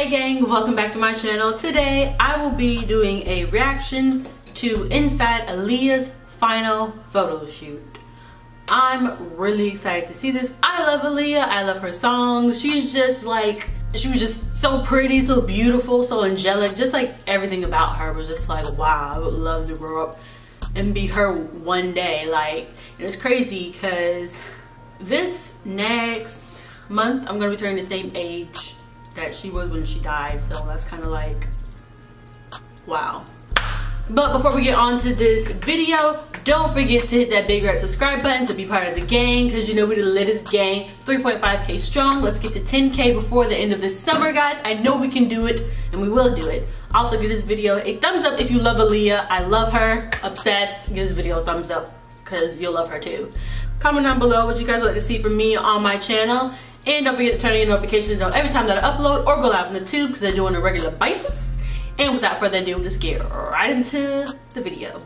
Hey gang, welcome back to my channel. Today I will be doing a reaction to inside Aaliyah's final photo shoot. I'm really excited to see this. I love Aaliyah, I love her songs. She was just so pretty, so beautiful, so angelic. Just like everything about her was just like, wow, I would love to grow up and be her one day. Like, and it's crazy because this next month I'm gonna be turning the same age that she was when she died, so that's kind of like, wow. But before we get on to this video, don't forget to hit that big red subscribe button to be part of the gang, because you know we're the latest gang, 3.5K strong. Let's get to 10K before the end of this summer, guys. I know we can do it, and we will do it. Also, give this video a thumbs up if you love Aaliyah. I love her, obsessed. Give this video a thumbs up, because you'll love her too. Comment down below what you guys would like to see from me on my channel. And don't forget to turn on your notifications on every time that I upload or go live on the tube, because I do on a regular basis. And without further ado, let's get right into the video.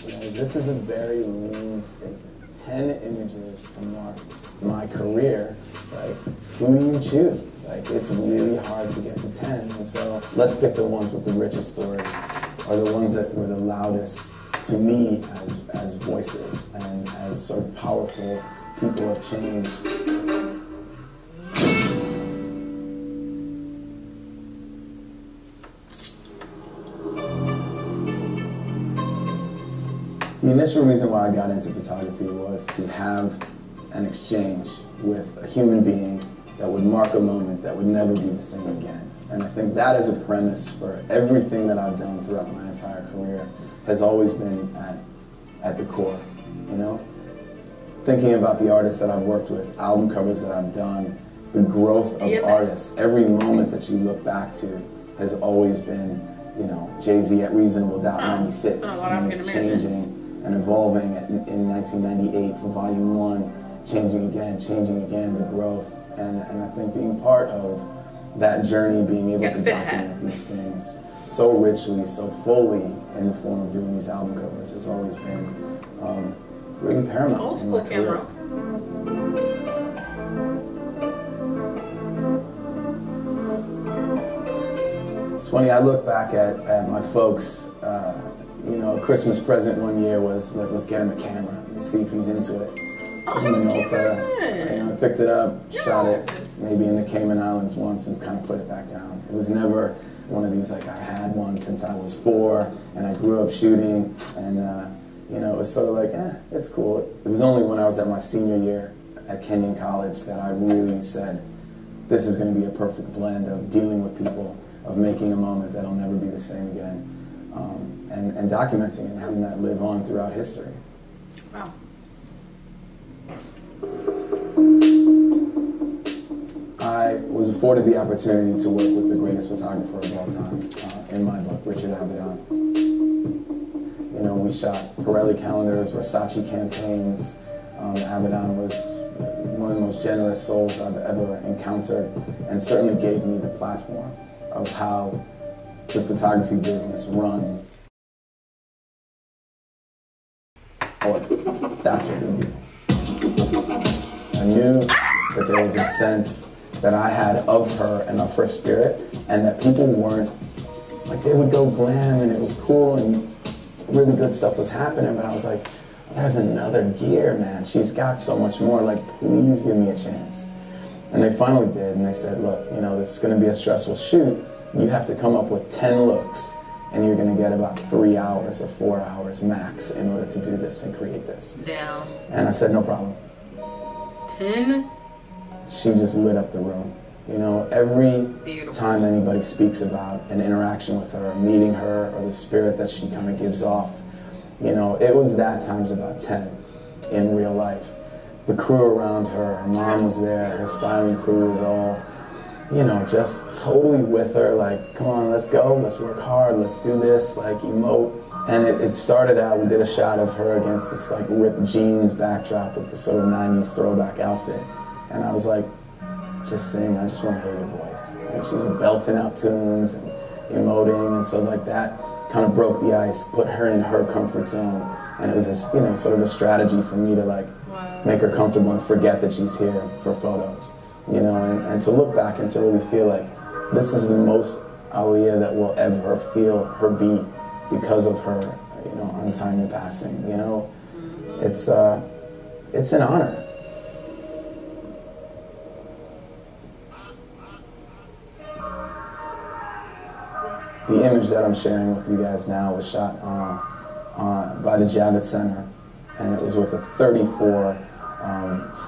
This is a very lean statement. 10 images to mark my career. Like, who do you choose? Like, it's really hard to get to 10. And so let's pick the ones with the richest stories, or the ones that were the loudest to me as voices and as sort of powerful people of change. The initial reason why I got into photography was to have an exchange with a human being that would mark a moment that would never be the same again. And I think that is a premise for everything that I've done throughout my entire career, has always been at the core, you know? Thinking about the artists that I've worked with, album covers that I've done, the growth of artists, every moment that you look back to has always been, you know, Jay-Z at Reasonable Doubt 96, and it's changing and evolving in 1998 for Volume 1, changing again, the growth. And I think being part of that journey, being able to document these things so richly, so fully in the form of doing these album covers has always been really paramount. Old school camera. It's funny, I look back at my folks, you know, a Christmas present one year was, let's get him a camera and see if he's into it. Oh, you know, I picked it up, shot it, maybe in the Cayman Islands once, and kind of put it back down. It was never one of these, like, I had one since I was 4, and I grew up shooting, and you know, it was sort of like, it's cool. It was only when I was at my senior year at Kenyon College that I really said, this is going to be a perfect blend of dealing with people, of making a moment that'll never be the same again, and documenting and having that live on throughout history. Wow. I was afforded the opportunity to work with the greatest photographer of all time, in my book, Richard Avedon. You know, we shot Pirelli calendars, Versace campaigns. Avedon was one of the most generous souls I've ever encountered, and certainly gave me the platform of how the photography business runs. Or that's what we do. I knew that there was a sense that I had of her and of her spirit, and that people weren't, like, they would go glam and it was cool and really good stuff was happening, but I was like, there's another gear, man. She's got so much more, like, please give me a chance. And they finally did, and they said, look, you know, this is gonna be a stressful shoot. You have to come up with 10 looks, and you're gonna get about 3 hours or 4 hours max in order to do this and create this. Down. And I said, no problem. 10? She just lit up the room. You know, every time anybody speaks about an interaction with her, meeting her, or the spirit that she kind of gives off, you know, it was that times about 10 in real life. The crew around her, her mom was there, her styling crew was all, you know, just totally with her, like, come on, let's go, let's work hard, let's do this, like, emote. And it started out, we did a shot of her against this, like, ripped jeans backdrop with this sort of 90s throwback outfit. And I was like, just sing, I just want to hear your voice. And she was belting out tunes and emoting, and so, like, that kind of broke the ice, put her in her comfort zone. And it was this, you know, sort of a strategy for me to, like, make her comfortable and forget that she's here for photos. you know, and to look back and to really feel like this is the most Aaliyah that will ever feel her be because of her, you know, untimely passing. You know, it's an honor. The image that I'm sharing with you guys now was shot by the Javits Center, and it was with a 34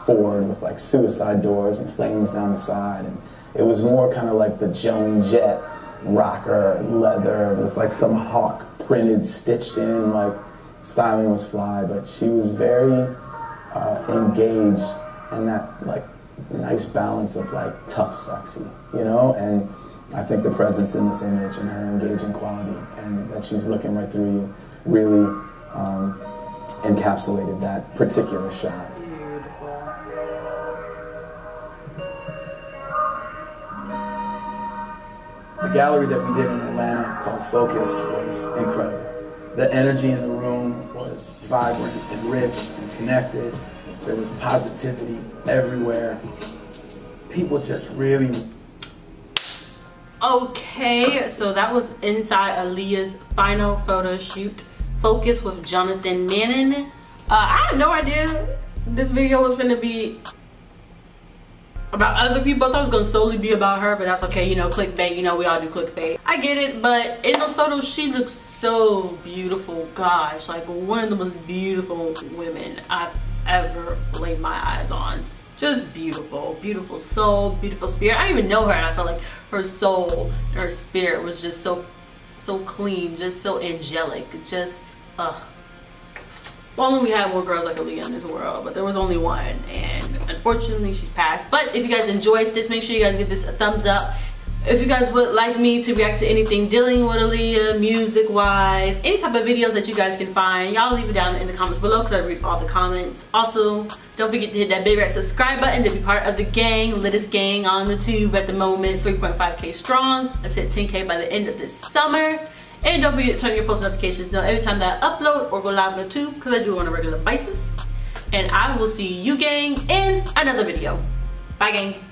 Ford with like suicide doors and flames down the side, and it was more kind of like the Joan Jett rocker leather with like some hawk printed, stitched in, like styling was fly, but she was very engaged in that like nice balance of like tough sexy, you know. And I think the presence in this image and her engaging quality and that she's looking right through you really encapsulated that particular shot. The gallery that we did in Atlanta called Focus was incredible. The energy in the room was vibrant and rich and connected. There was positivity everywhere. People just really... Okay, so that was inside Aaliyah's final photo shoot, Focus with Jonathan Mannon. I had no idea this video was gonna be about other people. I thought it was gonna solely be about her, but that's okay, you know, clickbait, you know, we all do clickbait. I get it, but in those photos, she looks so beautiful. Gosh, like one of the most beautiful women I've ever laid my eyes on. Just beautiful, beautiful soul, beautiful spirit. I didn't even know her, and I felt like her soul, her spirit was just so clean, just so angelic, just if only we had more girls like Aaliyah in this world, but there was only one, and unfortunately she's passed. But if you guys enjoyed this, make sure you guys give this a thumbs up. If you guys would like me to react to anything dealing with Aaliyah, music-wise, any type of videos that you guys can find, y'all leave it down in the comments below because I read all the comments. Also, don't forget to hit that big red subscribe button to be part of the gang, latest gang on the tube at the moment, 3.5K strong. Let's hit 10K by the end of this summer. And don't forget to turn your post notifications to know every time that I upload or go live on the tube because I do it on a regular basis. And I will see you gang in another video. Bye gang.